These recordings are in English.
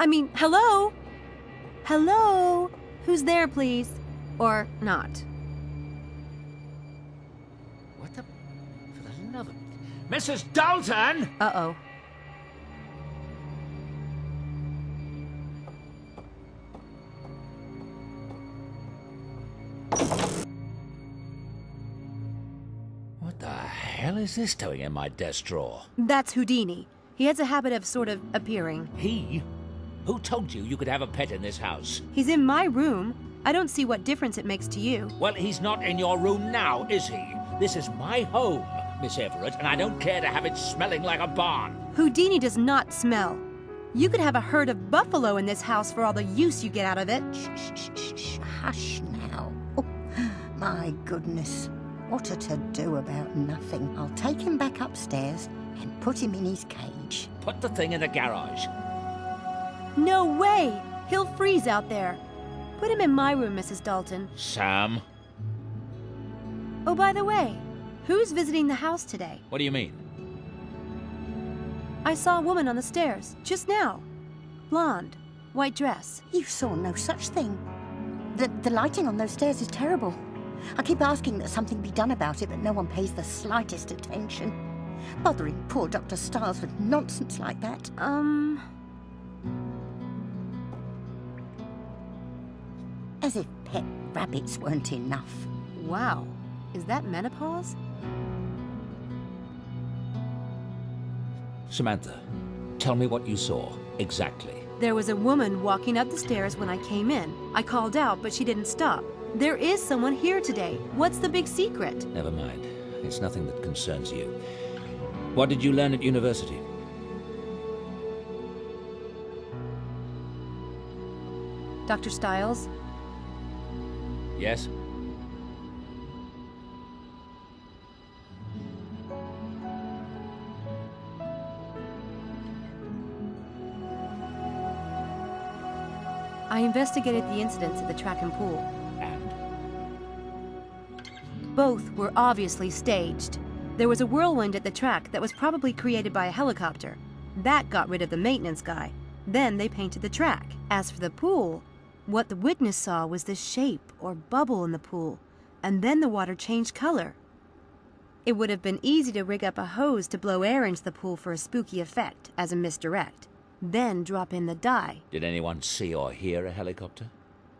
I mean, hello? Hello? Who's there, please? Or not? What the... For the love of... Mrs. Dalton! Uh-oh. What the hell is this doing in my desk drawer? That's Houdini. He has a habit of sort of appearing. He? Who told you you could have a pet in this house? He's in my room. I don't see what difference it makes to you. Well, he's not in your room now, is he? This is my home, Miss Everett, and I don't care to have it smelling like a barn. Houdini does not smell. You could have a herd of buffalo in this house for all the use you get out of it. Shh, hush now. Oh, my goodness. What a to-do about nothing. I'll take him back upstairs and put him in his cage. Put the thing in the garage. No way! He'll freeze out there. Put him in my room, Mrs. Dalton. Sam? Oh, by the way, who's visiting the house today? What do you mean? I saw a woman on the stairs, just now. Blonde, white dress. You saw no such thing. The lighting on those stairs is terrible. I keep asking that something be done about it, but no one pays the slightest attention. Bothering poor Dr. Stiles with nonsense like that. As if pet rabbits weren't enough. Wow, is that menopause? Samantha, tell me what you saw, exactly. There was a woman walking up the stairs when I came in. I called out, but she didn't stop. There is someone here today. What's the big secret? Never mind. It's nothing that concerns you. What did you learn at university? Dr. Stiles? Yes? I investigated the incidents at the track and pool. And? Both were obviously staged. There was a whirlwind at the track that was probably created by a helicopter. That got rid of the maintenance guy. Then they painted the track. As for the pool, what the witness saw was the shape or bubble in the pool, and then the water changed color. It would have been easy to rig up a hose to blow air into the pool for a spooky effect as a misdirect, then drop in the dye. Did anyone see or hear a helicopter?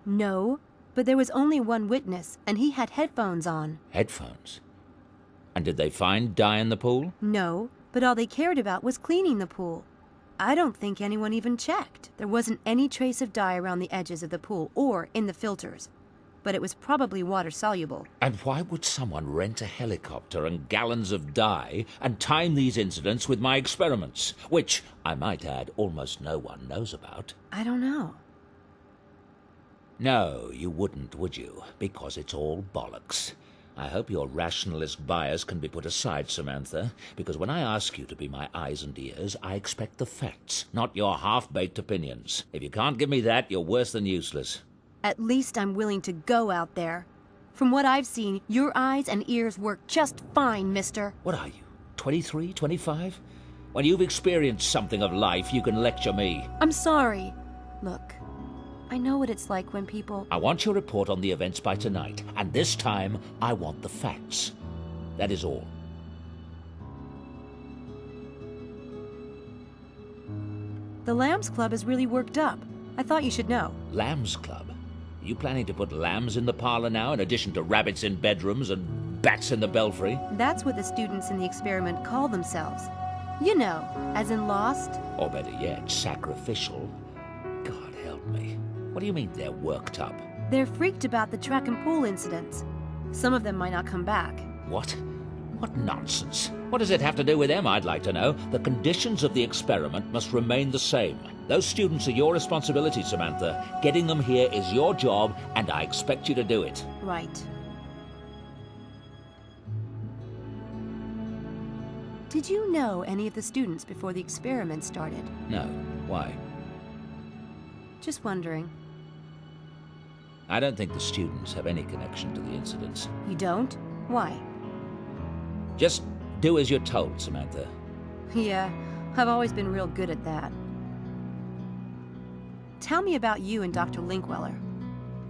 No, but there was only one witness, and he had headphones on. Headphones? And did they find dye in the pool? No, but all they cared about was cleaning the pool. I don't think anyone even checked. There wasn't any trace of dye around the edges of the pool or in the filters, but it was probably water-soluble. And why would someone rent a helicopter and gallons of dye and time these incidents with my experiments, which, I might add, almost no one knows about? I don't know. No, you wouldn't, would you? Because it's all bollocks. I hope your rationalist bias can be put aside, Samantha, because when I ask you to be my eyes and ears, I expect the facts, not your half-baked opinions. If you can't give me that, you're worse than useless. At least I'm willing to go out there. From what I've seen, your eyes and ears work just fine, mister. What are you, 23, 25? When you've experienced something of life, you can lecture me. I'm sorry. Look, I know what it's like when people... I want your report on the events by tonight, and this time, I want the facts. That is all. The Lambs Club is really worked up. I thought you should know. Lambs Club? Are you planning to put lambs in the parlor now, in addition to rabbits in bedrooms and bats in the belfry? That's what the students in the experiment call themselves. You know, as in Lost. Or better yet, sacrificial. God help me. What do you mean they're worked up? They're freaked about the track and pool incidents. Some of them might not come back. What? What nonsense. What does it have to do with them, I'd like to know? The conditions of the experiment must remain the same. Those students are your responsibility, Samantha. Getting them here is your job, and I expect you to do it. Right. Did you know any of the students before the experiment started? No. Why? Just wondering. I don't think the students have any connection to the incidents. You don't? Why? Just do as you're told, Samantha. Yeah, I've always been real good at that. Tell me about you and Dr. Linkweller.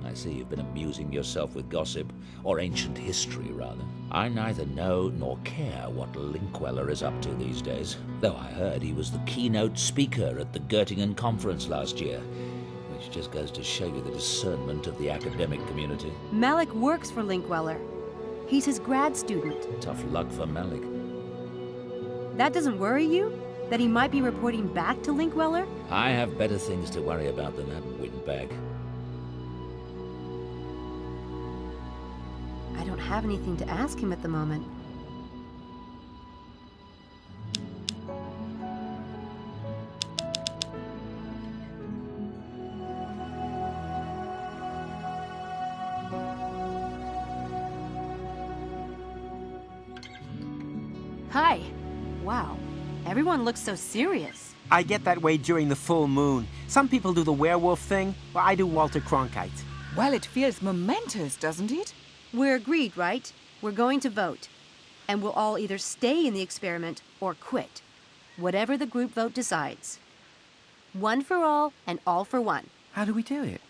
I see you've been amusing yourself with gossip, or ancient history, rather. I neither know nor care what Linkweller is up to these days, though I heard he was the keynote speaker at the Göttingen conference last year, which just goes to show you the discernment of the academic community. Malik works for Linkweller. He's his grad student. Tough luck for Malik. That doesn't worry you? That he might be reporting back to Linkweller? I have better things to worry about than that windbag. I don't have anything to ask him at the moment. Hi. Wow. Everyone looks so serious. I get that way during the full moon. Some people do the werewolf thing, while I do Walter Cronkite. Well, it feels momentous, doesn't it? We're agreed, right? We're going to vote. And we'll all either stay in the experiment or quit. Whatever the group vote decides. One for all and all for one. How do we do it?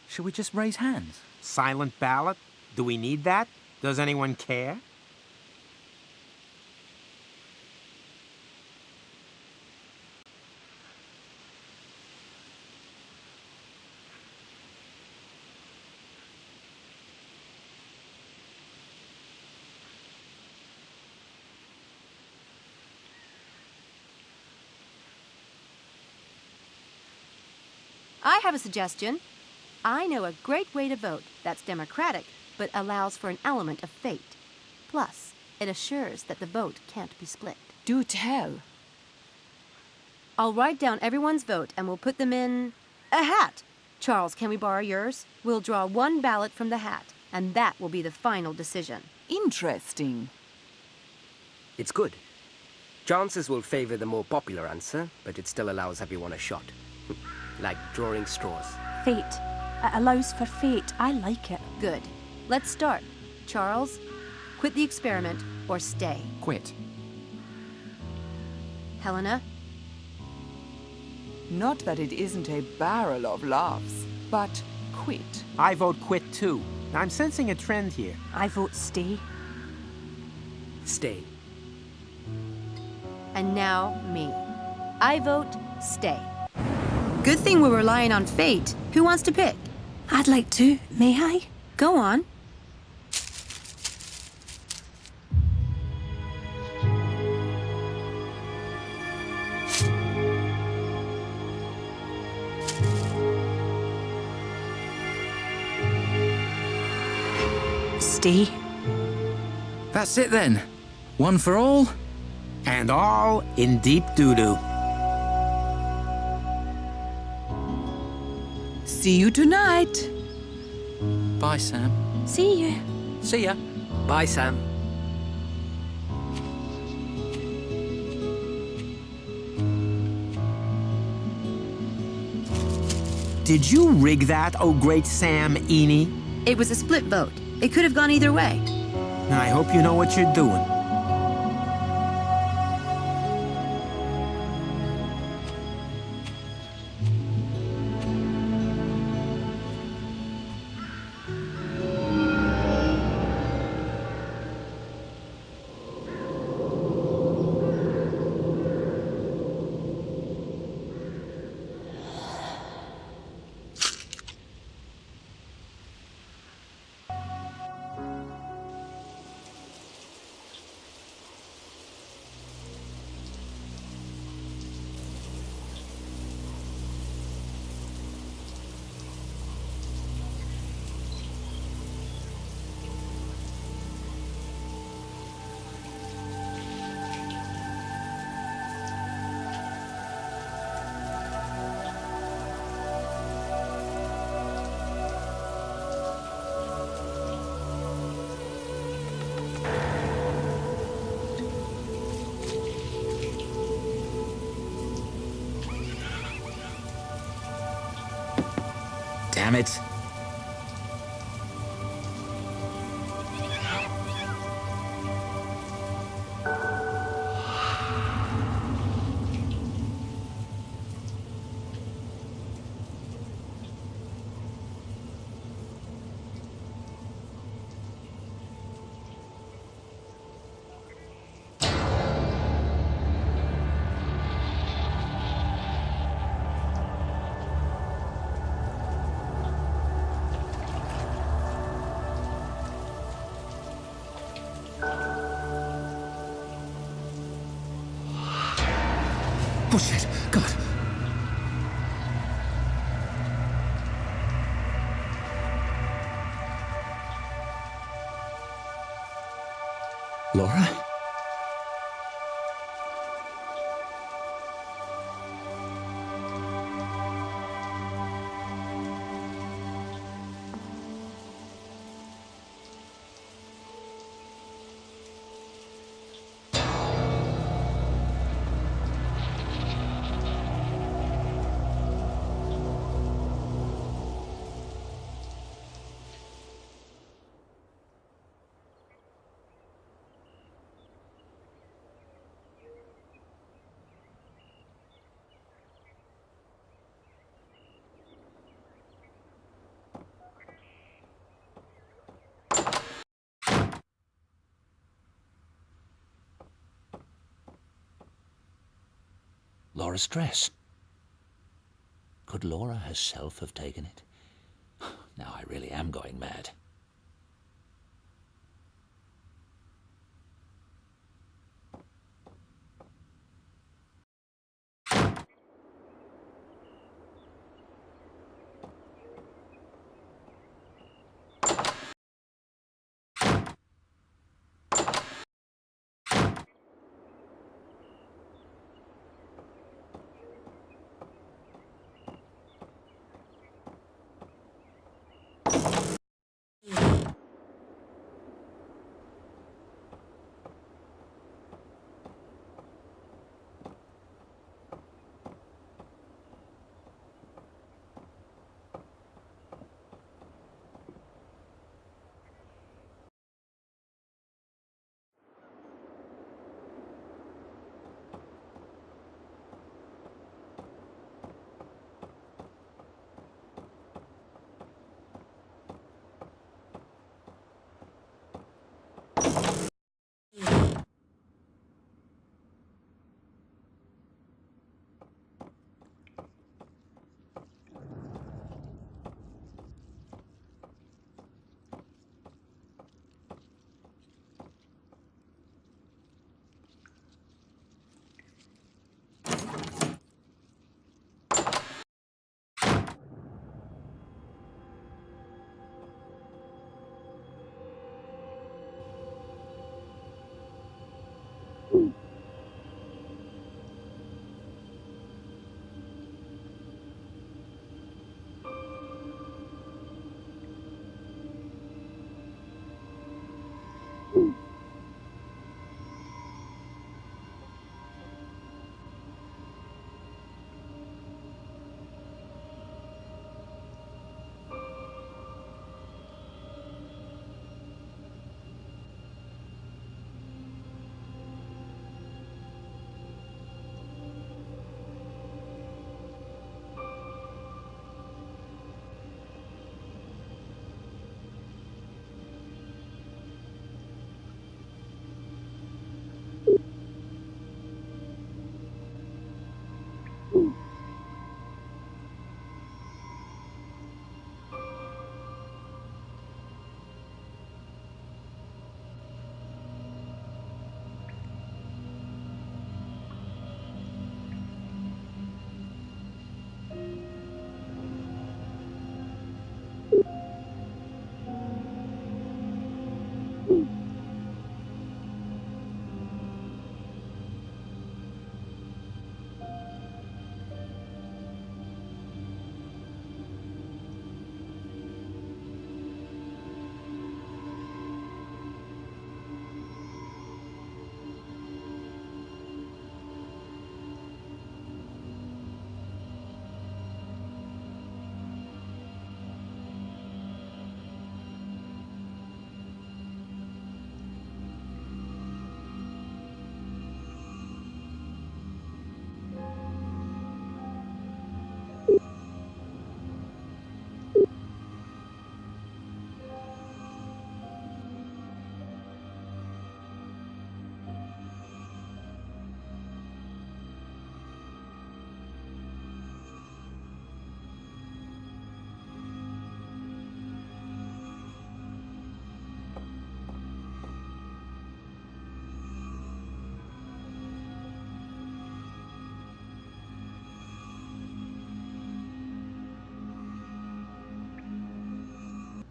Should we just raise hands? Silent ballot? Do we need that? Does anyone care? I have a suggestion. I know a great way to vote that's democratic, but allows for an element of fate. Plus, it assures that the vote can't be split. Do tell. I'll write down everyone's vote and we'll put them in a hat. Charles, can we borrow yours? We'll draw one ballot from the hat, and that will be the final decision. Interesting. It's good. Chances will favor the more popular answer, but it still allows everyone a shot. Like drawing straws. Fate. It allows for fate. I like it. Good. Let's start. Charles, quit the experiment or stay. Quit. Helena? Not that it isn't a barrel of laughs, but quit. I vote quit too. I'm sensing a trend here. I vote stay. Stay. And now me. I vote stay. Good thing we're relying on fate. Who wants to pick? I'd like to. May I? Go on. Stay. That's it then. One for all? And all in deep doo-doo. See you tonight. Bye, Sam. See you. See ya. Bye, Sam. Did you rig that, oh great Sam Eaney? It was a split vote. It could have gone either way. I hope you know what you're doing. Damn it. Oh, shit. God. Laura? Laura's dress. Could Laura herself have taken it? Now I really am going mad.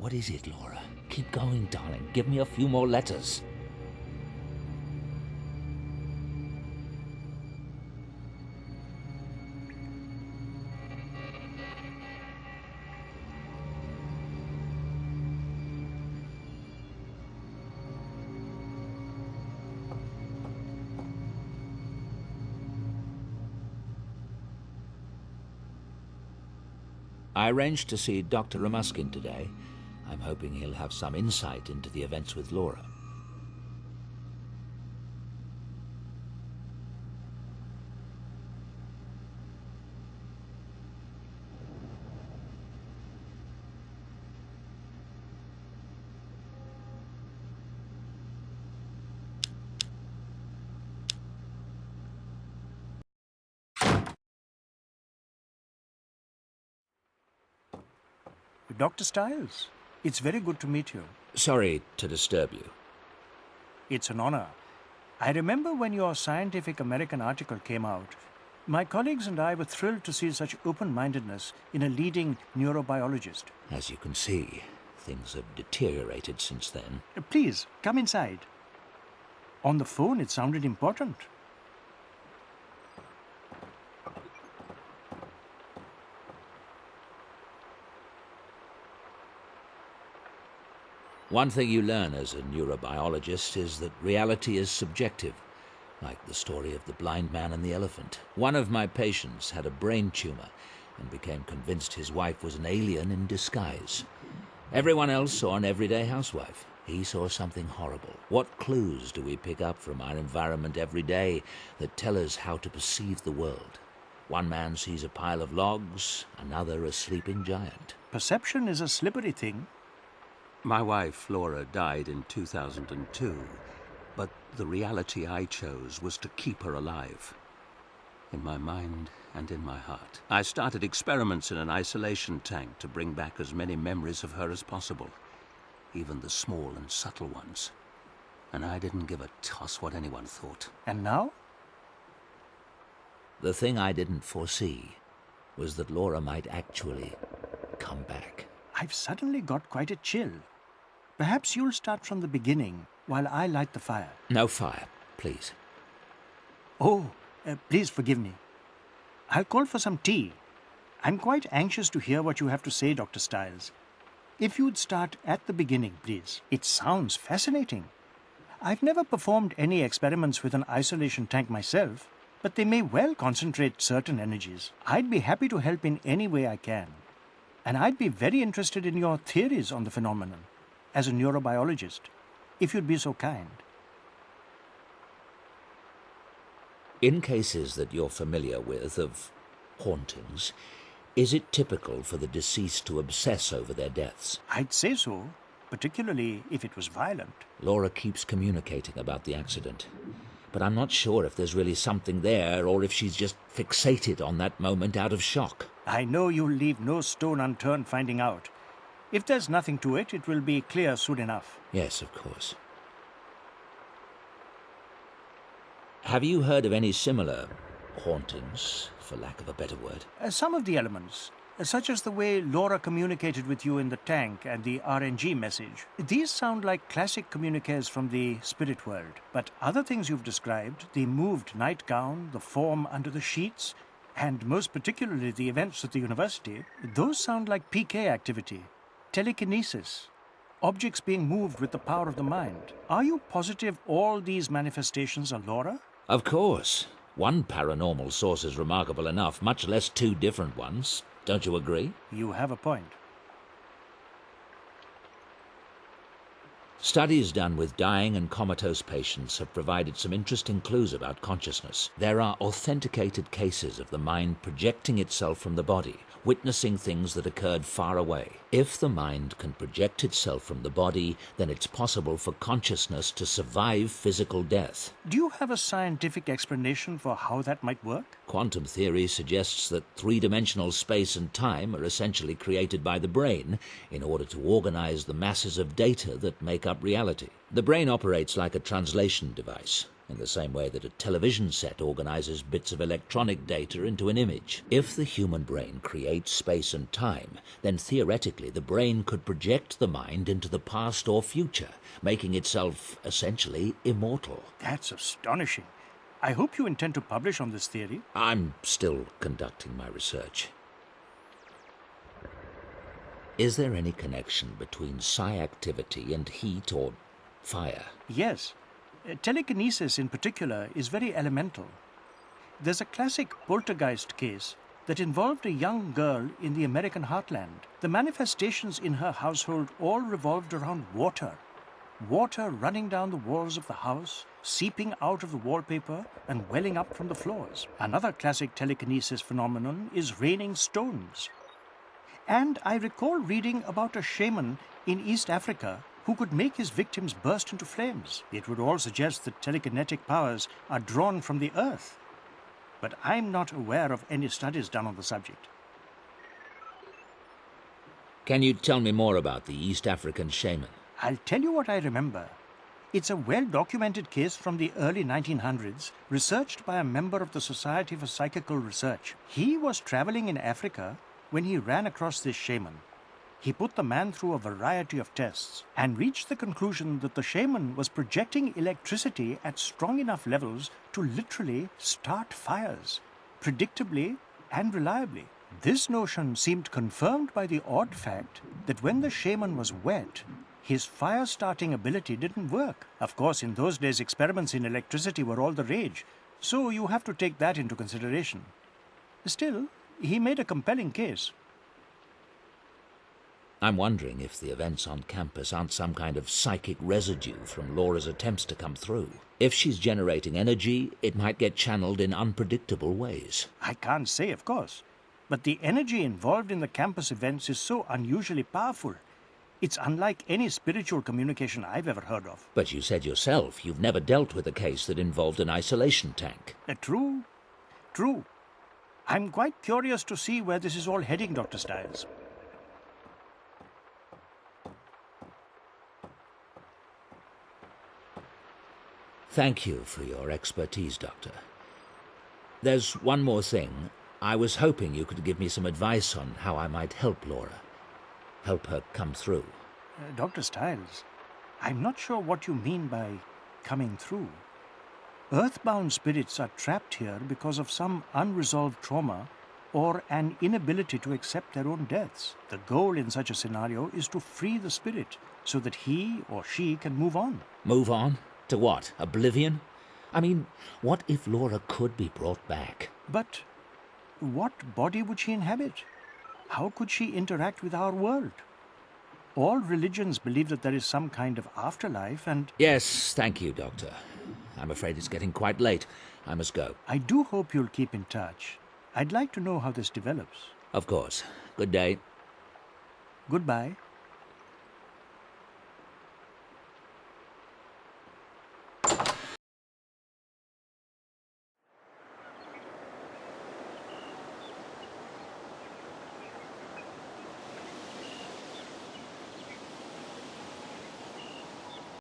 What is it, Laura? Keep going, darling. Give me a few more letters. I arranged to see Dr. Ramuskin today. I'm hoping he'll have some insight into the events with Laura. Dr. Stiles, it's very good to meet you. Sorry to disturb you. It's an honor. I remember when your Scientific American article came out, my colleagues and I were thrilled to see such open-mindedness in a leading neurobiologist. As you can see, things have deteriorated since then. Please, come inside. On the phone, it sounded important. One thing you learn as a neurobiologist is that reality is subjective, like the story of the blind man and the elephant. One of my patients had a brain tumor and became convinced his wife was an alien in disguise. Everyone else saw an everyday housewife. He saw something horrible. What clues do we pick up from our environment every day that tell us how to perceive the world? One man sees a pile of logs, another a sleeping giant. Perception is a slippery thing. My wife, Laura, died in 2002, but the reality I chose was to keep her alive. In my mind and in my heart. I started experiments in an isolation tank to bring back as many memories of her as possible, even the small and subtle ones. And I didn't give a toss what anyone thought. And now? The thing I didn't foresee was that Laura might actually come back. I've suddenly got quite a chill. Perhaps you'll start from the beginning while I light the fire. No fire, please. Oh, please forgive me. I'll call for some tea. I'm quite anxious to hear what you have to say, Dr. Stiles. If you'd start at the beginning, please. It sounds fascinating. I've never performed any experiments with an isolation tank myself, but they may well concentrate certain energies. I'd be happy to help in any way I can. And I'd be very interested in your theories on the phenomenon, as a neurobiologist, if you'd be so kind. In cases that you're familiar with of hauntings, is it typical for the deceased to obsess over their deaths? I'd say so, particularly if it was violent. Laura keeps communicating about the accident, but I'm not sure if there's really something there or if she's just fixated on that moment out of shock. I know you'll leave no stone unturned finding out. If there's nothing to it, it will be clear soon enough. Yes, of course. Have you heard of any similar hauntings, for lack of a better word? Some of the elements, such as the way Laura communicated with you in the tank and the RNG message. These sound like classic communiques from the spirit world. But other things you've described, the moved nightgown, the form under the sheets, and most particularly the events at the university, those sound like PK activity, telekinesis, objects being moved with the power of the mind. Are you positive all these manifestations are Laura? Of course. One paranormal source is remarkable enough, much less two different ones. Don't you agree? You have a point. Studies done with dying and comatose patients have provided some interesting clues about consciousness. There are authenticated cases of the mind projecting itself from the body, witnessing things that occurred far away. If the mind can project itself from the body, then it's possible for consciousness to survive physical death. Do you have a scientific explanation for how that might work? Quantum theory suggests that three-dimensional space and time are essentially created by the brain in order to organize the masses of data that make up reality. The brain operates like a translation device. in the same way that a television set organizes bits of electronic data into an image. If the human brain creates space and time, then theoretically the brain could project the mind into the past or future, making itself essentially immortal. That's astonishing. I hope you intend to publish on this theory. I'm still conducting my research. Is there any connection between psi activity and heat or fire? Yes. Telekinesis in particular is very elemental. There's a classic poltergeist case that involved a young girl in the American heartland. The manifestations in her household all revolved around water. Water running down the walls of the house, seeping out of the wallpaper and welling up from the floors. Another classic telekinesis phenomenon is raining stones. And I recall reading about a shaman in East Africa who could make his victims burst into flames. It would all suggest that telekinetic powers are drawn from the earth. But I'm not aware of any studies done on the subject. Can you tell me more about the East African shaman? I'll tell you what I remember. It's a well-documented case from the early 1900s, researched by a member of the Society for Psychical Research. He was traveling in Africa when he ran across this shaman. He put the man through a variety of tests and reached the conclusion that the shaman was projecting electricity at strong enough levels to literally start fires, predictably and reliably. This notion seemed confirmed by the odd fact that when the shaman was wet, his fire-starting ability didn't work. Of course, in those days, experiments in electricity were all the rage, so you have to take that into consideration. Still, he made a compelling case. I'm wondering if the events on campus aren't some kind of psychic residue from Laura's attempts to come through. If she's generating energy, it might get channeled in unpredictable ways. I can't say, of course, but the energy involved in the campus events is so unusually powerful. It's unlike any spiritual communication I've ever heard of. But you said yourself you've never dealt with a case that involved an isolation tank. True. I'm quite curious to see where this is all heading, Dr. Stiles. Thank you for your expertise, Doctor. There's one more thing. I was hoping you could give me some advice on how I might help Laura. Help her come through. Dr. Stiles, I'm not sure what you mean by coming through. Earthbound spirits are trapped here because of some unresolved trauma or an inability to accept their own deaths. The goal in such a scenario is to free the spirit so that he or she can move on. Move on? To what? Oblivion? I mean, what if Laura could be brought back? But what body would she inhabit? How could she interact with our world? All religions believe that there is some kind of afterlife and... Yes, thank you, Doctor. I'm afraid it's getting quite late. I must go. I do hope you'll keep in touch. I'd like to know how this develops. Of course. Good day. Goodbye.